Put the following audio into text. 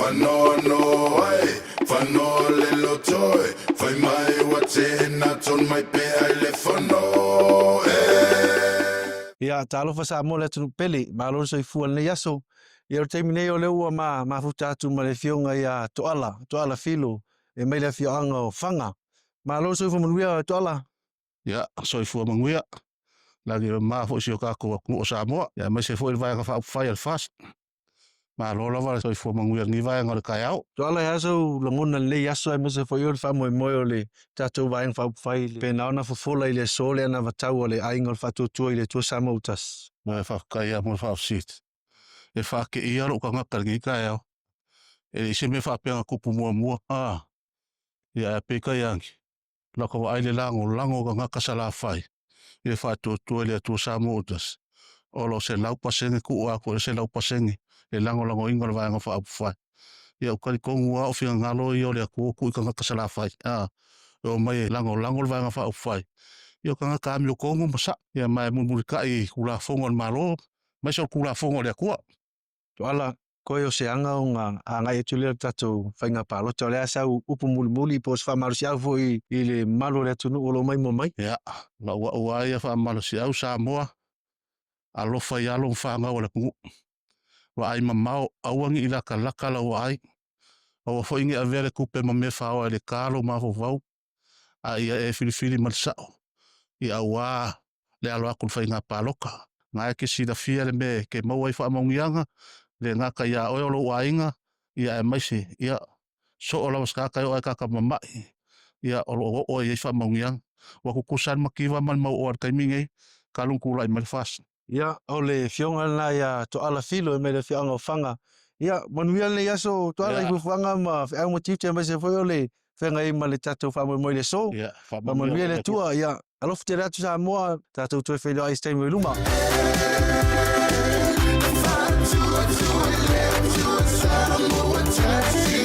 whanono ai, whanoa le lotoi, whai mai wa te na ton mai pe ai le whanoa Ia talofa sa mo le tunu peli malo so fu le yaso ia te mine o le ua ma futa tu ma le fionga ia toala filo e mai le fionga o fanga malo so fu manuia toala ia so fu manguia lagi ma fo si o ka ko o sa mo ia mai se fo vai ka fa fai al fast ma lo la so fu manguia ni vai ngol ka yao toala ya so lo ngona le yaso e mo se fo yo fa mo o le tato vai fa fai pe na ona fo fola ile sole na va tau le aingol fa tu ile tu sa motas ma fa ka ia mo fa sit e fa ke ia ro ka ngaka ngi ka yao e se me fa pe ka kupu mo ia pe ka yang la ko ai le lango ka ngaka sala fai e fa tu le tu sa motas o lo se lau pasenge ku a ko se lau pasenge e lango ingo vai nga fa fa ia o kali kongu a o fia ngalo i o le ku ka ngaka sala fai o mai lango vai nga fa fa ia ka ngaka mi o kongu masa ia mai mu ka i kula fongo malo mai so kula fongo le ku toala ko yo se anga nga anga e tule tato fainga palo tole asa upu muli pos fa marusia fo i le malo le tunu o lo mai mo mai ia la wa ia fa marusia u sa moa alo fa ia lo fa nga o le ku wa ai mamao awangi ila kalaka la wa ai o fo ingi avere kupe ma me fa o le kalo ma fo vau a ia e filifili mal sao ia wa le alo akul fa inga paloka nga ke si da fia le me ke mau ai fa mongianga le nga ka ia o lo wa inga ia e mai si ia so o la ska ka o ka mama ia o ia fa mongiang wa ku kusan makiwa man mau o ka mingi kalung kula i mal fas ia o le fionga na ia toala filo e me le fionga o fanga ia manuia le yaso toala i fanga ma e mo tite me se foi le fenga i ma le tato fa mo le so ia fa manuia le tua ia alof te ratu sa mo tato tu fe lo ai stai mo luma to